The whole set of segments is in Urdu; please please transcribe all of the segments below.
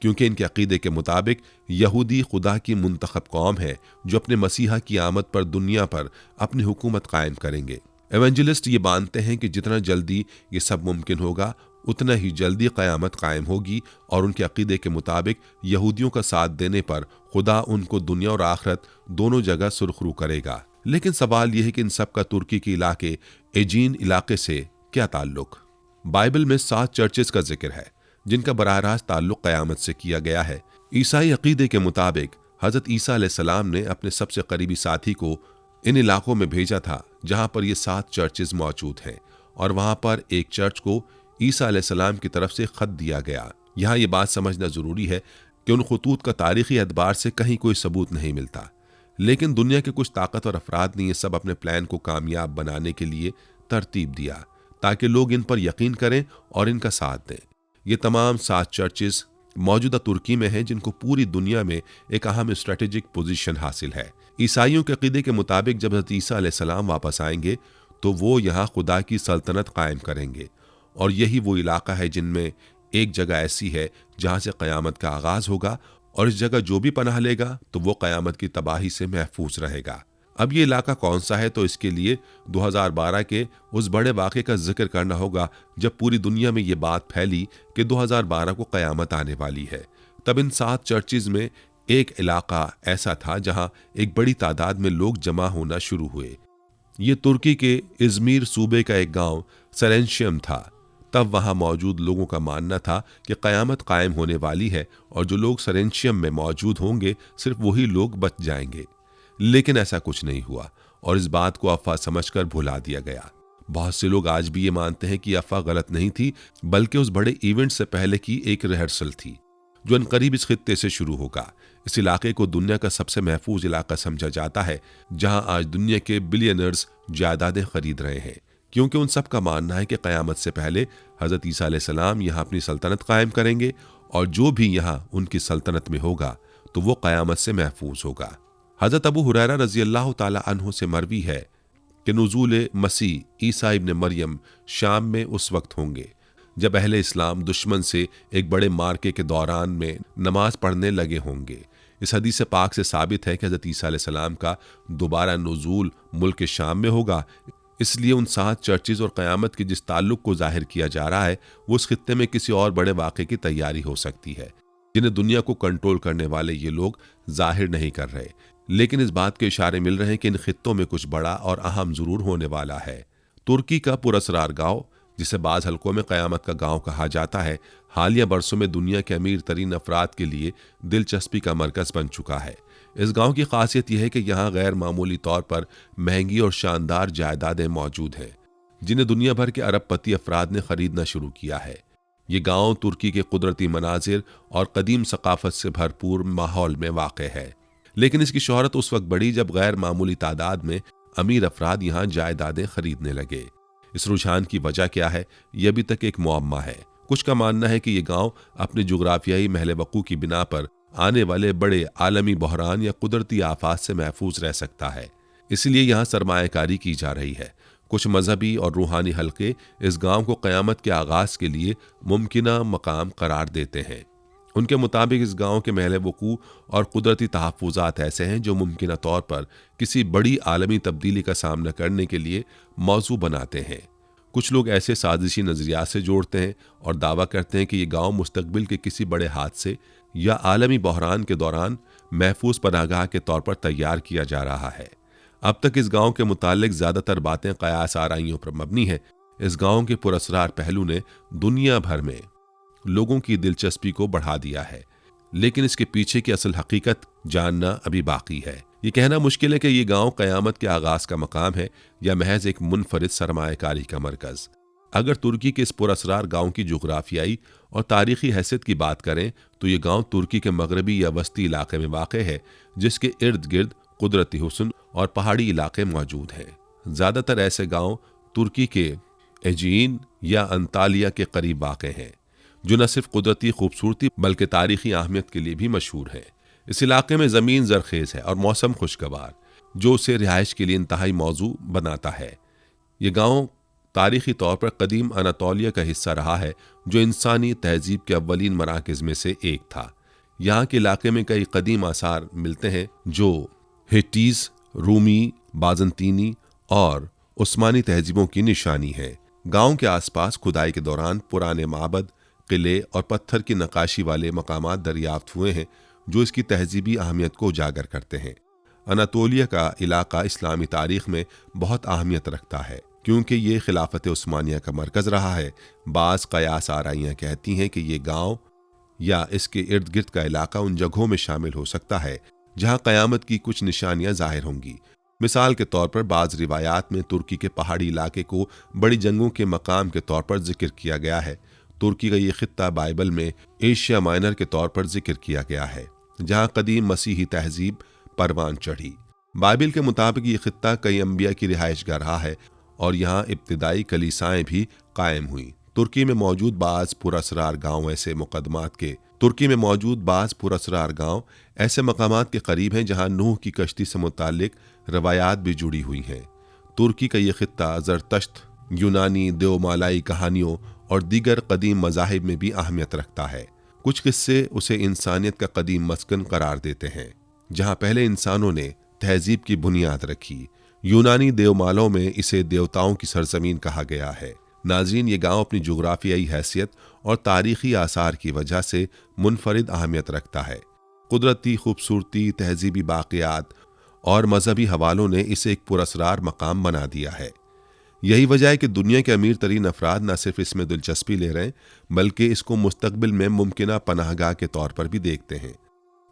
کیونکہ ان کے عقیدے کے مطابق یہودی خدا کی منتخب قوم ہے جو اپنے مسیحا کی آمد پر دنیا پر اپنی حکومت قائم کریں گے۔ ایونجلسٹ یہ مانتے ہیں کہ جتنا جلدی یہ سب ممکن ہوگا اتنا ہی جلدی قیامت قائم ہوگی، اور ان کے عقیدے کے مطابق یہودیوں کا ساتھ دینے پر خدا ان کو دنیا اور آخرت دونوں جگہ سرخرو کرے گا۔ لیکن سوال یہ ہے کہ ان سب کا ترکی کے علاقے ایجین علاقے سے کیا تعلق؟ بائبل میں 7 چرچز کا ذکر ہے جن کا براہ راست تعلق قیامت سے کیا گیا ہے۔ عیسائی عقیدے کے مطابق حضرت عیسیٰ علیہ السلام نے اپنے سب سے قریبی ساتھی کو ان علاقوں میں بھیجا تھا جہاں پر یہ 7 چرچز موجود ہیں، اور وہاں پر ایک چرچ کو عیسیٰ علیہ السلام کی طرف سے خط دیا گیا۔ یہاں یہ بات سمجھنا ضروری ہے کہ ان خطوط کا تاریخی اعتبار سے کہیں کوئی ثبوت نہیں ملتا، لیکن دنیا کے کچھ طاقتور افراد نے یہ سب اپنے پلان کو کامیاب بنانے کے لیے ترتیب دیا تاکہ لوگ ان پر یقین کریں اور ان کا ساتھ دیں۔ یہ تمام 7 چرچز موجودہ ترکی میں ہیں جن کو پوری دنیا میں ایک اہم اسٹریٹجک پوزیشن حاصل ہے۔ عیسائیوں کے عقیدے کے مطابق جب حضرت عیسیٰ علیہ السلام واپس آئیں گے تو وہ یہاں خدا کی سلطنت قائم کریں گے، اور یہی وہ علاقہ ہے جن میں ایک جگہ ایسی ہے جہاں سے قیامت کا آغاز ہوگا، اور اس جگہ جو بھی پناہ لے گا تو وہ قیامت کی تباہی سے محفوظ رہے گا۔ اب یہ علاقہ کون سا ہے؟ تو اس کے لیے 2012 کے اس بڑے واقعے کا ذکر کرنا ہوگا جب پوری دنیا میں یہ بات پھیلی کہ 2012 کو قیامت آنے والی ہے۔ تب ان 7 چرچز میں ایک علاقہ ایسا تھا جہاں ایک بڑی تعداد میں لوگ جمع ہونا شروع ہوئے۔ یہ ترکی کے ازمیر صوبے کا ایک گاؤں سرینشیم تھا۔ تب وہاں موجود لوگوں کا ماننا تھا کہ قیامت قائم ہونے والی ہے، اور جو لوگ سرینشیم میں موجود ہوں گے صرف وہی لوگ بچ جائیں گے۔ لیکن ایسا کچھ نہیں ہوا، اور اس بات کو افواہ سمجھ کر بھلا دیا گیا۔ بہت سے لوگ آج بھی یہ مانتے ہیں کہ افواہ غلط نہیں تھی، بلکہ اس بڑے ایونٹ سے پہلے کی ایک ریہرسل تھی جو عنقریب اس خطے سے شروع ہوگا۔ اس علاقے کو دنیا کا سب سے محفوظ علاقہ سمجھا جاتا ہے، جہاں آج دنیا کے بلینئرز جائیدادیں خرید رہے ہیں، کیونکہ ان سب کا ماننا ہے کہ قیامت سے پہلے حضرت عیسیٰ علیہ السلام یہاں اپنی سلطنت قائم کریں گے، اور جو بھی یہاں ان کی سلطنت میں ہوگا تو وہ قیامت سے محفوظ ہوگا۔ حضرت ابو ہریرہ رضی اللہ تعالی عنہ سے مروی ہے کہ نزول مسیح عیسیٰ ابن مریم شام میں اس وقت ہوں گے جب اہل اسلام دشمن سے ایک بڑے مارکے کے دوران میں نماز پڑھنے لگے ہوں گے۔ اس حدیث پاک سے ثابت ہے کہ حضرت عیسیٰ علیہ السلام کا دوبارہ نزول ملک شام میں ہوگا، اس لیے ان 7 چرچز اور قیامت کے جس تعلق کو ظاہر کیا جا رہا ہے وہ اس خطے میں کسی اور بڑے واقعے کی تیاری ہو سکتی ہے جنہیں دنیا کو کنٹرول کرنے والے یہ لوگ ظاہر نہیں کر رہے، لیکن اس بات کے اشارے مل رہے ہیں کہ ان خطوں میں کچھ بڑا اور اہم ضرور ہونے والا ہے۔ ترکی کا پراسرار گاؤں، جسے بعض حلقوں میں قیامت کا گاؤں کہا جاتا ہے، حالیہ برسوں میں دنیا کے امیر ترین افراد کے لیے دلچسپی کا مرکز بن چکا ہے۔ اس گاؤں کی خاصیت یہ ہے کہ یہاں غیر معمولی طور پر مہنگی اور شاندار جائیدادیں موجود ہیں جنہیں دنیا بھر کے ارب پتی افراد نے خریدنا شروع کیا ہے۔ یہ گاؤں ترکی کے قدرتی مناظر اور قدیم ثقافت سے بھرپور ماحول میں واقع ہے، لیکن اس کی شہرت اس وقت بڑھی جب غیر معمولی تعداد میں امیر افراد یہاں جائیدادیں خریدنے لگے۔ اس رجحان کی وجہ کیا ہے؟ یہ ابھی تک ایک معمہ ہے۔ کچھ کا ماننا ہے کہ یہ گاؤں اپنے جغرافیائی محل وقوع کی بنا پر آنے والے بڑے عالمی بحران یا قدرتی آفات سے محفوظ رہ سکتا ہے، اس لیے یہاں سرمایہ کاری کی جا رہی ہے۔ کچھ مذہبی اور روحانی حلقے اس گاؤں کو قیامت کے آغاز کے لیے ممکنہ مقام قرار دیتے ہیں۔ ان کے مطابق اس گاؤں کے محل وقوع اور قدرتی تحفظات ایسے ہیں جو ممکنہ طور پر کسی بڑی عالمی تبدیلی کا سامنا کرنے کے لیے موضوع بناتے ہیں۔ کچھ لوگ ایسے سازشی نظریات سے جوڑتے ہیں اور دعویٰ کرتے ہیں کہ یہ گاؤں مستقبل کے کسی بڑے حادثے یا عالمی بحران کے دوران محفوظ پناہگاہ کے طور پر تیار کیا جا رہا ہے۔ اب تک اس گاؤں کے متعلق زیادہ تر باتیں قیاس آرائیوں پر مبنی ہیں۔ اس گاؤں کے پراسرار پہلو نے دنیا بھر میں لوگوں کی دلچسپی کو بڑھا دیا ہے، لیکن اس کے پیچھے کی اصل حقیقت جاننا ابھی باقی ہے۔ یہ کہنا مشکل ہے کہ یہ گاؤں قیامت کے آغاز کا مقام ہے یا محض ایک منفرد سرمایہ کاری کا مرکز۔ اگر ترکی کے اس پراسرار گاؤں کی جغرافیائی اور تاریخی حیثیت کی بات کریں تو یہ گاؤں ترکی کے مغربی یا وسطی علاقے میں واقع ہے، جس کے ارد گرد قدرتی حسن اور پہاڑی علاقے موجود ہیں۔ زیادہ تر ایسے گاؤں ترکی کے ایجین یا انطالیہ کے قریب واقع ہیں، جو نہ صرف قدرتی خوبصورتی بلکہ تاریخی اہمیت کے لیے بھی مشہور ہے۔ اس علاقے میں زمین زرخیز ہے اور موسم خوشگوار، جو اسے رہائش کے لیے انتہائی موزوں بناتا ہے۔ یہ گاؤں تاریخی طور پر قدیم اناطولیہ کا حصہ رہا ہے جو انسانی تہذیب کے اولین مراکز میں سے ایک تھا۔ یہاں کے علاقے میں کئی قدیم آثار ملتے ہیں جو ہٹیز، رومی، بازنطینی اور عثمانی تہذیبوں کی نشانی ہے۔ گاؤں کے آس پاس کھدائی کے دوران پرانے معبد، قلعے اور پتھر کی نقاشی والے مقامات دریافت ہوئے ہیں جو اس کی تہذیبی اہمیت کو اجاگر کرتے ہیں۔ اناطولیہ کا علاقہ اسلامی تاریخ میں بہت اہمیت رکھتا ہے کیونکہ یہ خلافت عثمانیہ کا مرکز رہا ہے۔ بعض قیاس آرائیاں کہتی ہیں کہ یہ گاؤں یا اس کے ارد گرد کا علاقہ ان جگہوں میں شامل ہو سکتا ہے جہاں قیامت کی کچھ نشانیاں ظاہر ہوں گی۔ مثال کے طور پر بعض روایات میں ترکی کے پہاڑی علاقے کو بڑی جنگوں کے مقام کے طور پر ذکر کیا گیا ہے۔ ترکی کا یہ خطہ بائبل میں ایشیا مائنر کے طور پر ذکر کیا گیا ہے جہاں قدیم مسیحی تہذیب پروان چڑھی۔ بائبل کے مطابق یہ خطہ کئی انبیاء کی رہائش گاہ رہا ہے اور یہاں ابتدائی کلیسائیں بھی قائم ہوئیں۔ ترکی میں موجود بعض پراسرار گاؤں ایسے مقامات کے قریب ہیں جہاں نوح کی کشتی سے متعلق روایات بھی جڑی ہوئی ہیں۔ ترکی کا یہ خطہ زرتشت، یونانی دیومالائی کہانیوں اور دیگر قدیم مذاہب میں بھی اہمیت رکھتا ہے۔ کچھ قصے اسے انسانیت کا قدیم مسکن قرار دیتے ہیں جہاں پہلے انسانوں نے تہذیب کی بنیاد رکھی۔ یونانی دیومالوں میں اسے دیوتاؤں کی سرزمین کہا گیا ہے۔ ناظرین، یہ گاؤں اپنی جغرافیائی حیثیت اور تاریخی آثار کی وجہ سے منفرد اہمیت رکھتا ہے۔ قدرتی خوبصورتی، تہذیبی باقیات اور مذہبی حوالوں نے اسے ایک پراسرار مقام بنا دیا ہے۔ یہی وجہ ہے کہ دنیا کے امیر ترین افراد نہ صرف اس میں دلچسپی لے رہے ہیں بلکہ اس کو مستقبل میں ممکنہ پناہ گاہ کے طور پر بھی دیکھتے ہیں۔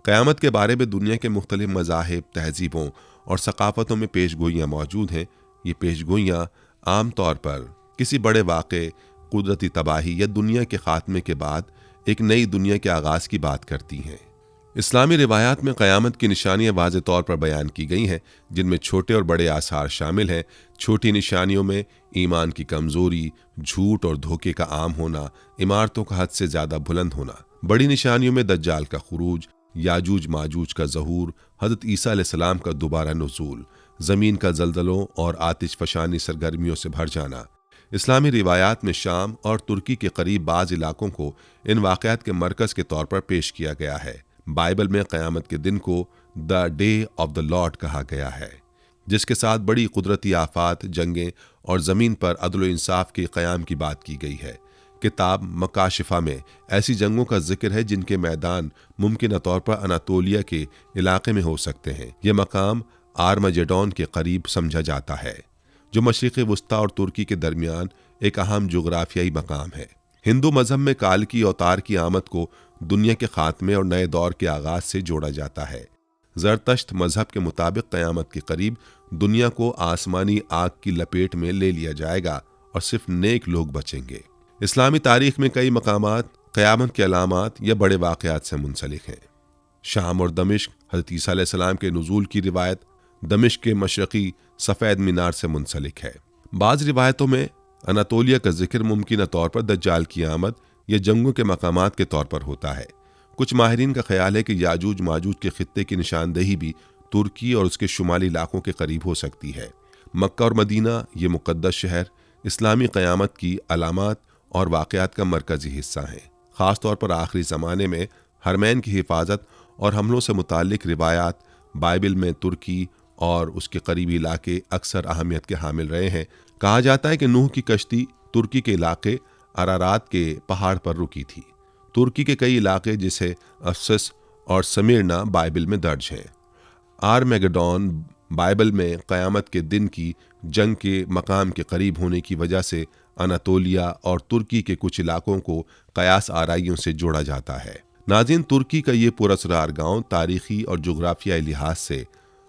قیامت کے بارے میں دنیا کے مختلف مذاہب، تہذیبوں اور ثقافتوں میں پیش گوئیاں موجود ہیں۔ یہ پیش گوئیاں عام طور پر کسی بڑے واقعے، قدرتی تباہی یا دنیا کے خاتمے کے بعد ایک نئی دنیا کے آغاز کی بات کرتی ہیں۔ اسلامی روایات میں قیامت کی نشانیاں واضح طور پر بیان کی گئی ہیں جن میں چھوٹے اور بڑے آثار شامل ہیں۔ چھوٹی نشانیوں میں ایمان کی کمزوری، جھوٹ اور دھوکے کا عام ہونا، عمارتوں کا حد سے زیادہ بلند ہونا۔ بڑی نشانیوں میں دجال کا خروج، یاجوج ماجوج کا ظہور، حضرت عیسیٰ علیہ السلام کا دوبارہ نزول، زمین کا زلزلوں اور آتش فشانی سرگرمیوں سے بھر جانا۔ اسلامی روایات میں شام اور ترکی کے قریب بعض علاقوں کو ان واقعات کے مرکز کے طور پر پیش کیا گیا ہے۔ بائبل میں قیامت کے دن کو the day of the lord کہا گیا ہے جس کے ساتھ بڑی قدرتی آفات، جنگیں اور زمین پر عدل و انصاف کے قیام کی بات کی گئی ہے۔ کتاب مکاشفہ میں ایسی جنگوں کا ذکر ہے جن کے میدان ممکنہ طور پر اناطولیہ کے علاقے میں ہو سکتے ہیں۔ یہ مقام آرمجیڈون کے قریب سمجھا جاتا ہے جو مشرق وسطیٰ اور ترکی کے درمیان ایک اہم جغرافیائی مقام ہے۔ ہندو مذہب میں کال کی اوتار کی آمد کو دنیا کے خاتمے اور نئے دور کے آغاز سے جوڑا جاتا ہے۔ زرتشت مذہب کے مطابق قیامت کے قریب دنیا کو آسمانی آگ کی لپیٹ میں لے لیا جائے گا اور صرف نیک لوگ بچیں گے۔ اسلامی تاریخ میں کئی مقامات قیامت کے علامات یا بڑے واقعات سے منسلک ہیں۔ شام اور دمشق، حضرت عیسیٰ علیہ السلام کے نزول کی روایت دمشق کے مشرقی سفید مینار سے منسلک ہے۔ بعض روایتوں میں اناطولیہ کا ذکر ممکنہ طور پر دجال کی آمد یا جنگوں کے مقامات کے طور پر ہوتا ہے۔ کچھ ماہرین کا خیال ہے کہ یاجوج ماجوج کے خطے کی نشاندہی بھی ترکی اور اس کے شمالی علاقوں کے قریب ہو سکتی ہے۔ مکہ اور مدینہ، یہ مقدس شہر، اسلامی قیامت کی علامات اور واقعات کا مرکزی حصہ ہیں۔ خاص طور پر آخری زمانے میں حرمین کی حفاظت اور حملوں سے متعلق روایات بائبل میں ترکی اور اس کے قریبی علاقے اکثر اہمیت کے حامل رہے ہیں۔ کہا جاتا ہے کہ نوح کی کشتی ترکی کے علاقے ارارات کے پہاڑ پر رکی تھی۔ ترکی کے کئی علاقے جیسے افسس اور سمیرنا بائبل میں درج ہیں۔ آرمیگڈون بائبل میں قیامت کے دن کی جنگ کے مقام کے قریب ہونے کی وجہ سے اناطولیہ اور ترکی کے کچھ علاقوں کو قیاس آرائیوں سے جوڑا جاتا ہے۔ ناظرین، ترکی کا یہ پراسرار گاؤں تاریخی اور جغرافیائی لحاظ سے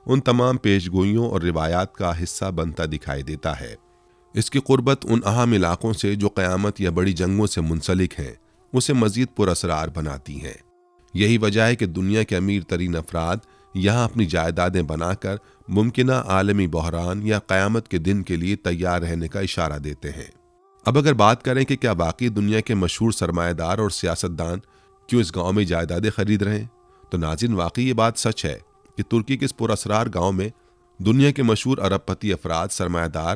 ان تمام پیش گوئیوں اور روایات کا حصہ بنتا دکھائی دیتا ہے۔ اس کی قربت ان اہم علاقوں سے جو قیامت یا بڑی جنگوں سے منسلک ہیں اسے مزید پراسرار بناتی ہیں۔ یہی وجہ ہے کہ دنیا کے امیر ترین افراد یہاں اپنی جائیدادیں بنا کر ممکنہ عالمی بحران یا قیامت کے دن کے لیے تیار رہنے کا اشارہ دیتے ہیں۔ اب اگر بات کریں کہ کیا باقی دنیا کے مشہور سرمایہ دار اور سیاستدان کیوں اس گاؤں میں جائیدادیں خرید رہے ہیں، تو ناظرین واقعی یہ بات سچ ہے کہ ترکی کے اس پراسرار گاؤں میں دنیا کے مشہور ارب پتی افراد، سرمایہ دار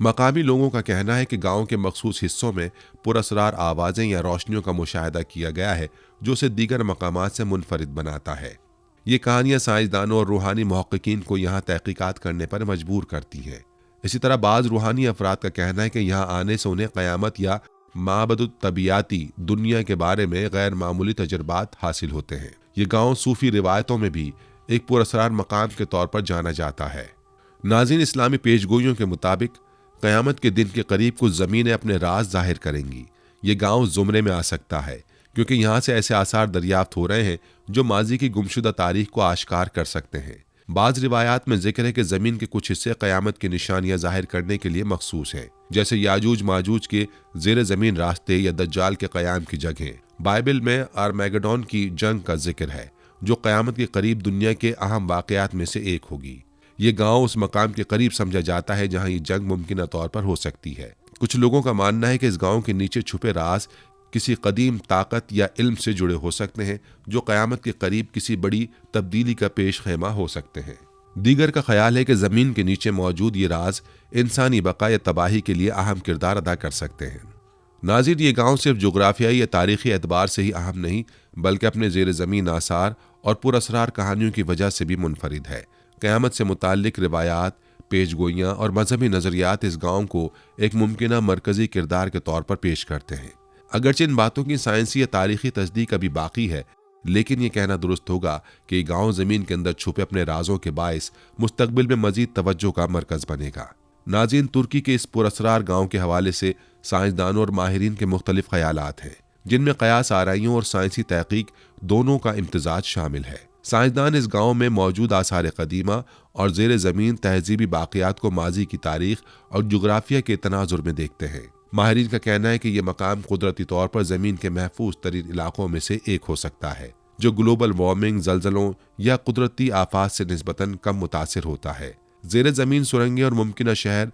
مقامی لوگوں کا کہنا ہے کہ گاؤں کے مخصوص حصوں میں پراسرار آوازیں یا روشنیوں کا مشاہدہ کیا گیا ہے جو اسے دیگر مقامات سے منفرد بناتا ہے۔ یہ کہانیاں سائنسدانوں اور روحانی محققین کو یہاں تحقیقات کرنے پر مجبور کرتی ہیں۔ اسی طرح بعض روحانی افراد کا کہنا ہے کہ یہاں آنے سے انہیں قیامت یا معبد الطبیعاتی دنیا کے بارے میں غیر معمولی تجربات حاصل ہوتے ہیں۔ یہ گاؤں صوفی روایتوں میں بھی ایک پراسرار مقام کے طور پر جانا جاتا ہے۔ ناظرین، اسلامی پیشگوئیوں کے مطابق قیامت کے دن کے قریب کچھ زمینیں اپنے راز ظاہر کریں گی۔ یہ گاؤں زمرے میں آ سکتا ہے کیونکہ یہاں سے ایسے آثار دریافت ہو رہے ہیں جو ماضی کی گمشدہ تاریخ کو آشکار کر سکتے ہیں۔ بعض روایات میں ذکر ہے کہ زمین کے کچھ حصے قیامت کی نشانیاں ظاہر کرنے کے لیے مخصوص ہیں، جیسے یاجوج ماجوج کے زیر زمین راستے یا دجال کے قیام کی جگہیں۔ بائبل میں آرمیگڈون کی جنگ کا ذکر ہے جو قیامت کے قریب دنیا کے اہم واقعات میں سے ایک ہوگی۔ یہ گاؤں اس مقام کے قریب سمجھا جاتا ہے جہاں یہ جنگ ممکنہ طور پر ہو سکتی ہے۔ کچھ لوگوں کا ماننا ہے کہ اس گاؤں کے نیچے چھپے راز کسی قدیم طاقت یا علم سے جڑے ہو سکتے ہیں جو قیامت کے قریب کسی بڑی تبدیلی کا پیش خیمہ ہو سکتے ہیں۔ دیگر کا خیال ہے کہ زمین کے نیچے موجود یہ راز انسانی بقا یا تباہی کے لیے اہم کردار ادا کر سکتے ہیں۔ ناظرین، یہ گاؤں صرف جغرافیائی یا تاریخی اعتبار سے ہی اہم نہیں بلکہ اپنے زیر زمین آثار اور پراسرار کہانیوں کی وجہ سے بھی منفرد ہے۔ قیامت سے متعلق روایات، پیشگوئیاں اور مذہبی نظریات اس گاؤں کو ایک ممکنہ مرکزی کردار کے طور پر پیش کرتے ہیں۔ اگرچہ ان باتوں کی سائنسی یا تاریخی تصدیق ابھی باقی ہے، لیکن یہ کہنا درست ہوگا کہ یہ گاؤں زمین کے اندر چھپے اپنے رازوں کے باعث مستقبل میں مزید توجہ کا مرکز بنے گا۔ ناظرین، ترکی کے اس پراسرار گاؤں کے حوالے سے سائنسدانوں اور ماہرین کے مختلف خیالات ہیں، جن میں قیاس آرائیوں اور سائنسی تحقیق دونوں کا امتزاج شامل ہے۔ سائنسدان اس گاؤں میں موجود آثار قدیمہ اور زیر زمین تہذیبی باقیات کو ماضی کی تاریخ اور جغرافیہ کے تناظر میں دیکھتے ہیں۔ ماہرین کا کہنا ہے کہ یہ مقام قدرتی طور پر زمین کے محفوظ ترین علاقوں میں سے ایک ہو سکتا ہے جو گلوبل وارمنگ، زلزلوں یا قدرتی آفات سے نسبتاً کم متاثر ہوتا ہے۔ زیر زمین سرنگیں اور ممکنہ شہر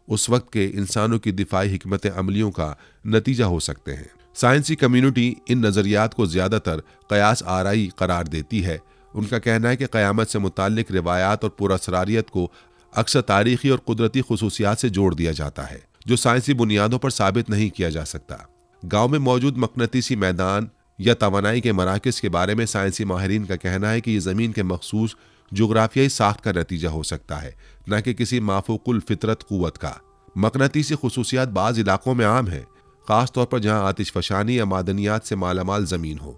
اس وقت کے انسانوں کی دفاعی حکمت عملیوں کا نتیجہ ہو سکتے ہیں۔ سائنسی کمیونٹی ان نظریات کو زیادہ تر قیاس آرائی قرار دیتی ہے۔ ان کا کہنا ہے کہ قیامت سے متعلق روایات اور پراسراریت کو اکثر تاریخی اور قدرتی خصوصیات سے جوڑ دیا جاتا ہے جو سائنسی بنیادوں پر ثابت نہیں کیا جا سکتا۔ گاؤں میں موجود مقناطیسی میدان یا توانائی کے مراکز کے بارے میں سائنسی ماہرین کا کہنا ہے کہ یہ زمین کے مخصوص جغرافیائی ساخت کا نتیجہ ہو سکتا ہے، نہ کہ کسی مافوق الفطرت قوت کا۔ مقناطیسی خصوصیات بعض علاقوں میں عام ہیں، خاص طور پر جہاں آتش فشانی یا معدنیات سے مالا مال زمین ہو۔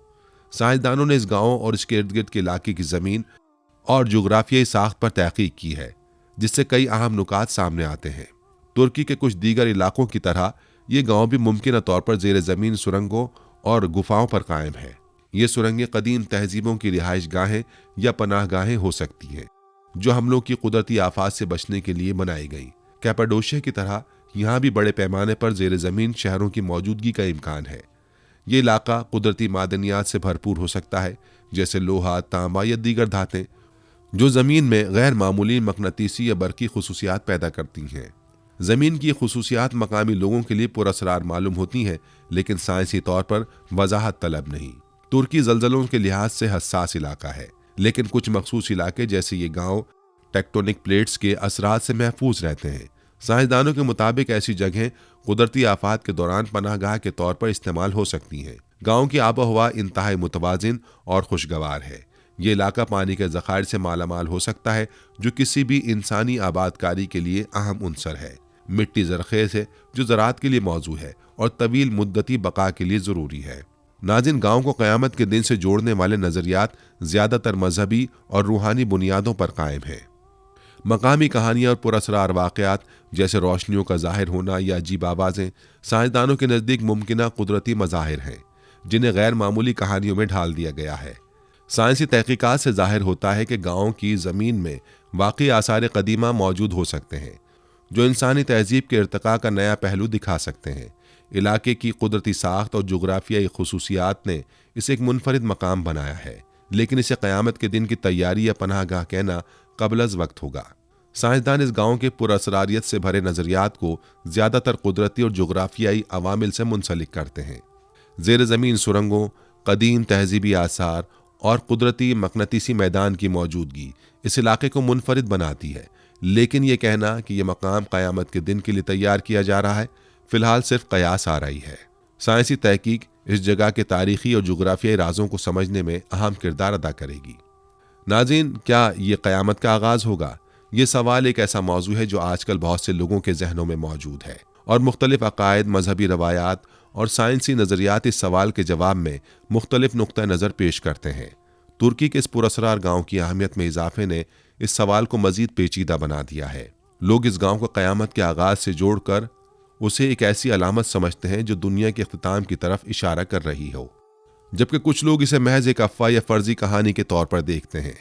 سائنسدانوں نے اس گاؤں اور اس کے ارد گرد کے علاقے کی زمین اور جغرافیائی ساخت پر تحقیق کی ہے، جس سے کئی اہم نکات سامنے آتے ہیں۔ ترکی کے کچھ دیگر علاقوں کی طرح یہ گاؤں بھی ممکنہ طور پر زیر زمین سرنگوں اور گفاؤں پر قائم ہے۔ یہ سرنگیں قدیم تہذیبوں کی رہائش گاہیں یا پناہ گاہیں ہو سکتی ہیں جو حملوں کی قدرتی آفات سے بچنے کے لیے بنائی گئیں۔ کیپاڈوشیا کی طرح یہاں بھی بڑے پیمانے پر زیر زمین شہروں کی موجودگی کا امکان ہے۔ یہ علاقہ قدرتی معدنیات سے بھرپور ہو سکتا ہے، جیسے لوہا، تانبا یا دیگر دھاتیں، جو زمین میں غیر معمولی مقناطیسی یا برقی خصوصیات پیدا کرتی ہیں۔ زمین کی یہ خصوصیات مقامی لوگوں کے لیے پراسرار معلوم ہوتی ہیں، لیکن سائنسی طور پر وضاحت طلب نہیں۔ ترکی زلزلوں کے لحاظ سے حساس علاقہ ہے، لیکن کچھ مخصوص علاقے جیسے یہ گاؤں ٹیکٹونک پلیٹس کے اثرات سے محفوظ رہتے ہیں۔ سائنسدانوں کے مطابق ایسی جگہیں قدرتی آفات کے دوران پناہ گاہ کے طور پر استعمال ہو سکتی ہیں۔ گاؤں کی آب و ہوا انتہائی متوازن اور خوشگوار ہے۔ یہ علاقہ پانی کے ذخائر سے مالا مال ہو سکتا ہے جو کسی بھی انسانی آباد کاری کے لیے اہم عنصر ہے۔ مٹی زرخیز ہے جو زراعت کے لیے موزوں ہے اور طویل مدتی بقا کے لیے ضروری ہے۔ ناظرین، گاؤں کو قیامت کے دن سے جوڑنے والے نظریات زیادہ تر مذہبی اور روحانی بنیادوں پر قائم ہیں۔ مقامی کہانیاں اور پراسرار واقعات جیسے روشنیوں کا ظاہر ہونا یا عجیب آوازیں سائنسدانوں کے نزدیک ممکنہ قدرتی مظاہر ہیں جنہیں غیر معمولی کہانیوں میں ڈھال دیا گیا ہے۔ سائنسی تحقیقات سے ظاہر ہوتا ہے کہ گاؤں کی زمین میں واقعی آثار قدیمہ موجود ہو سکتے ہیں جو انسانی تہذیب کے ارتقاء کا نیا پہلو دکھا سکتے ہیں۔ علاقے کی قدرتی ساخت اور جغرافیائی خصوصیات نے اسے ایک منفرد مقام بنایا ہے، لیکن اسے قیامت کے دن کی تیاری یا پناہ گاہ کہنا قبل از وقت ہوگا۔ سائنسدان اس گاؤں کے پراسراریت سے بھرے نظریات کو زیادہ تر قدرتی اور جغرافیائی عوامل سے منسلک کرتے ہیں۔ زیر زمین سرنگوں، قدیم تہذیبی آثار اور قدرتی مقناطیسی میدان کی موجودگی اس علاقے کو منفرد بناتی ہے، لیکن یہ کہنا کہ یہ مقام قیامت کے دن کے لیے تیار کیا جا رہا ہے فی الحال صرف قیاس آرائی ہے۔ سائنسی تحقیق اس جگہ کے تاریخی اور جغرافیائی رازوں کو سمجھنے میں اہم کردار ادا کرے گی۔ ناظرین، کیا یہ قیامت کا آغاز ہوگا؟ یہ سوال ایک ایسا موضوع ہے جو آج کل بہت سے لوگوں کے ذہنوں میں موجود ہے، اور مختلف عقائد، مذہبی روایات اور سائنسی نظریات اس سوال کے جواب میں مختلف نقطہ نظر پیش کرتے ہیں۔ ترکی کے اس پراسرار گاؤں کی اہمیت میں اضافے نے اس سوال کو مزید پیچیدہ بنا دیا ہے۔ لوگ اس گاؤں کو قیامت کے آغاز سے جوڑ کر اسے ایک ایسی علامت سمجھتے ہیں جو دنیا کے اختتام کی طرف اشارہ کر رہی ہو، جبکہ کچھ لوگ اسے محض ایک افواہ یا فرضی کہانی کے طور پر دیکھتے ہیں۔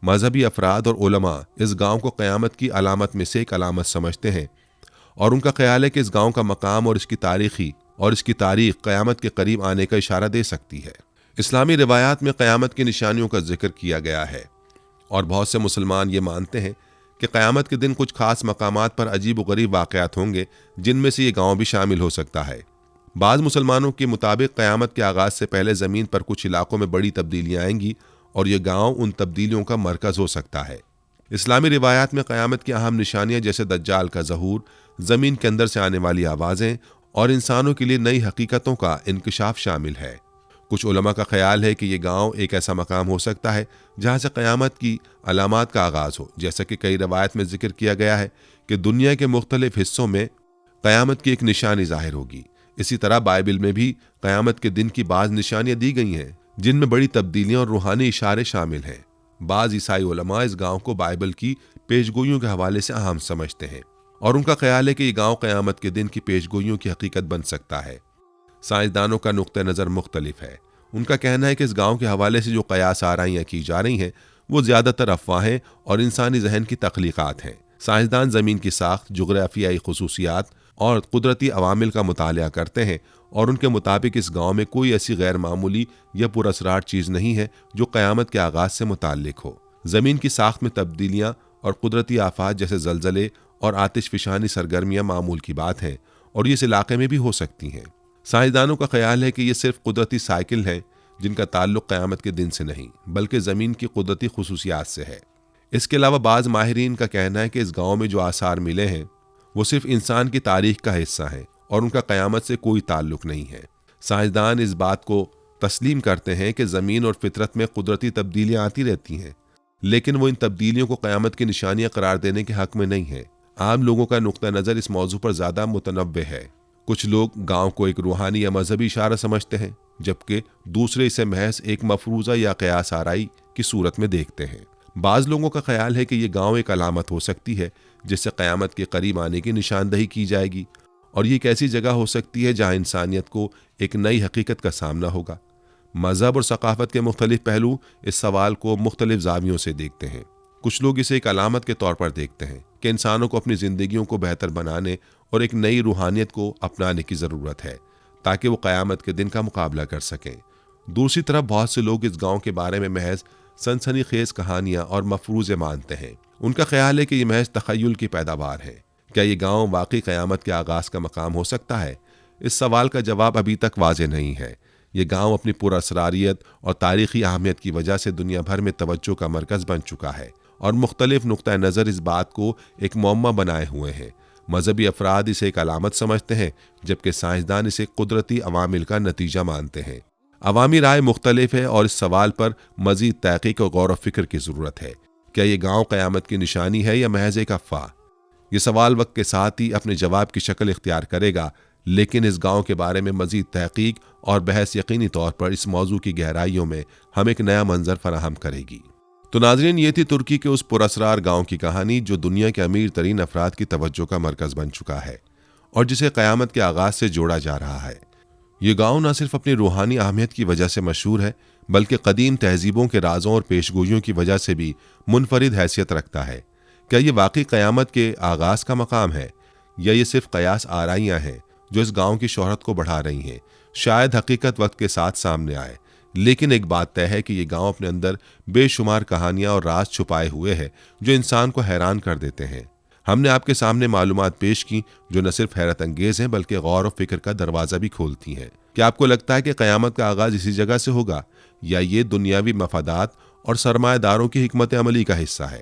مذہبی افراد اور علماء اس گاؤں کو قیامت کی علامت میں سے ایک علامت سمجھتے ہیں، اور ان کا خیال ہے کہ اس گاؤں کا مقام اور اس کی تاریخ قیامت کے قریب آنے کا اشارہ دے سکتی ہے۔ اسلامی روایات میں قیامت کی نشانیوں کا ذکر کیا گیا ہے، اور بہت سے مسلمان یہ مانتے ہیں کہ قیامت کے دن کچھ خاص مقامات پر عجیب و غریب واقعات ہوں گے، جن میں سے یہ گاؤں بھی شامل ہو سکتا ہے۔ بعض مسلمانوں کے مطابق قیامت کے آغاز سے پہلے زمین پر کچھ علاقوں میں بڑی تبدیلیاں آئیں گی، اور یہ گاؤں ان تبدیلیوں کا مرکز ہو سکتا ہے۔ اسلامی روایات میں قیامت کی اہم نشانیاں جیسے دجال کا ظہور، زمین کے اندر سے آنے والی آوازیں اور انسانوں کے لیے نئی حقیقتوں کا انکشاف شامل ہے۔ کچھ علماء کا خیال ہے کہ یہ گاؤں ایک ایسا مقام ہو سکتا ہے جہاں سے قیامت کی علامات کا آغاز ہو، جیسا کہ کئی روایت میں ذکر کیا گیا ہے کہ دنیا کے مختلف حصوں میں قیامت کی ایک نشانی ظاہر ہوگی۔ اسی طرح بائبل میں بھی قیامت کے دن کی بعض نشانیاں دی گئی ہیں، جن میں بڑی تبدیلیاں اور روحانی اشارے شامل ہیں۔ بعض عیسائی علماء اس گاؤں کو بائبل کی پیشگوئیوں کے حوالے سے اہم سمجھتے ہیں، اور ان کا خیال ہے کہ یہ گاؤں قیامت کے دن کی پیشگوئیوں کی حقیقت بن سکتا ہے۔ سائنسدانوں کا نقطہ نظر مختلف ہے۔ ان کا کہنا ہے کہ اس گاؤں کے حوالے سے جو قیاس آرائیاں کی جا رہی ہیں وہ زیادہ تر افواہیں اور انسانی ذہن کی تخلیقات ہیں۔ سائنسدان زمین کی ساخت، جغرافیائی خصوصیات اور قدرتی عوامل کا مطالعہ کرتے ہیں، اور ان کے مطابق اس گاؤں میں کوئی ایسی غیر معمولی یا پراسرار چیز نہیں ہے جو قیامت کے آغاز سے متعلق ہو۔ زمین کی ساخت میں تبدیلیاں اور قدرتی آفات جیسے زلزلے اور آتش فشانی سرگرمیاں معمول کی بات ہیں، اور یہ اس علاقے میں بھی ہو سکتی ہیں۔ سائنسدانوں کا خیال ہے کہ یہ صرف قدرتی سائیکل ہیں جن کا تعلق قیامت کے دن سے نہیں بلکہ زمین کی قدرتی خصوصیات سے ہے۔ اس کے علاوہ بعض ماہرین کا کہنا ہے کہ اس گاؤں میں جو آثار ملے ہیں وہ صرف انسان کی تاریخ کا حصہ ہیں اور ان کا قیامت سے کوئی تعلق نہیں ہے۔ سائنسدان اس بات کو تسلیم کرتے ہیں کہ زمین اور فطرت میں قدرتی تبدیلیاں آتی رہتی ہیں، لیکن وہ ان تبدیلیوں کو قیامت کی نشانیاں قرار دینے کے حق میں نہیں ہیں۔ عام لوگوں کا نقطہ نظر اس موضوع پر زیادہ متنوع ہے۔ کچھ لوگ گاؤں کو ایک روحانی یا مذہبی اشارہ سمجھتے ہیں، جبکہ دوسرے اسے محض ایک مفروضہ یا قیاس آرائی کی صورت میں دیکھتے ہیں۔ بعض لوگوں کا خیال ہے کہ یہ گاؤں ایک علامت ہو سکتی ہے جس سے قیامت کے قریب آنے کی نشاندہی کی جائے گی، اور یہ ایک ایسی جگہ ہو سکتی ہے جہاں انسانیت کو ایک نئی حقیقت کا سامنا ہوگا۔ مذہب اور ثقافت کے مختلف پہلو اس سوال کو مختلف زاویوں سے دیکھتے ہیں۔ کچھ لوگ اسے ایک علامت کے طور پر دیکھتے ہیں کہ انسانوں کو اپنی زندگیوں کو بہتر بنانے اور ایک نئی روحانیت کو اپنانے کی ضرورت ہے تاکہ وہ قیامت کے دن کا مقابلہ کر سکیں۔ دوسری طرف بہت سے لوگ اس گاؤں کے بارے میں محض سنسنی خیز کہانیاں اور مفروضے مانتے ہیں۔ ان کا خیال ہے کہ یہ محض تخیل کی پیداوار ہے۔ کیا یہ گاؤں واقعی قیامت کے آغاز کا مقام ہو سکتا ہے؟ اس سوال کا جواب ابھی تک واضح نہیں ہے۔ یہ گاؤں اپنی پراسراریت اور تاریخی اہمیت کی وجہ سے دنیا بھر میں توجہ کا مرکز بن چکا ہے، اور مختلف نقطہ نظر اس بات کو ایک معمہ بنائے ہوئے ہیں۔ مذہبی افراد اسے ایک علامت سمجھتے ہیں، جبکہ سائنسدان اسے قدرتی عوامل کا نتیجہ مانتے ہیں۔ عوامی رائے مختلف ہے، اور اس سوال پر مزید تحقیق اور غور و فکر کی ضرورت ہے۔ کیا یہ گاؤں قیامت کی نشانی ہے یا محض ایک افواہ؟ یہ سوال وقت کے ساتھ ہی اپنے جواب کی شکل اختیار کرے گا، لیکن اس گاؤں کے بارے میں مزید تحقیق اور بحث یقینی طور پر اس موضوع کی گہرائیوں میں ہمیں ایک نیا منظر فراہم کرے گی۔ تو ناظرین، یہ تھی ترکی کے اس پراسرار گاؤں کی کہانی جو دنیا کے امیر ترین افراد کی توجہ کا مرکز بن چکا ہے اور جسے قیامت کے آغاز سے جوڑا جا رہا ہے۔ یہ گاؤں نہ صرف اپنی روحانی اہمیت کی وجہ سے مشہور ہے بلکہ قدیم تہذیبوں کے رازوں اور پیشگوئیوں کی وجہ سے بھی منفرد حیثیت رکھتا ہے۔ کیا یہ واقعی قیامت کے آغاز کا مقام ہے یا یہ صرف قیاس آرائیاں ہیں جو اس گاؤں کی شہرت کو بڑھا رہی ہیں؟ شاید حقیقت وقت کے ساتھ سامنے آئے، لیکن ایک بات طے ہے کہ یہ گاؤں اپنے اندر بے شمار کہانیاں اور راز چھپائے ہوئے ہے جو انسان کو حیران کر دیتے ہیں۔ ہم نے آپ کے سامنے معلومات پیش کی جو نہ صرف حیرت انگیز ہیں بلکہ غور و فکر کا دروازہ بھی کھولتی ہیں۔ کیا آپ کو لگتا ہے کہ قیامت کا آغاز اسی جگہ سے ہوگا یا یہ دنیاوی مفادات اور سرمایہ داروں کی حکمت عملی کا حصہ ہے؟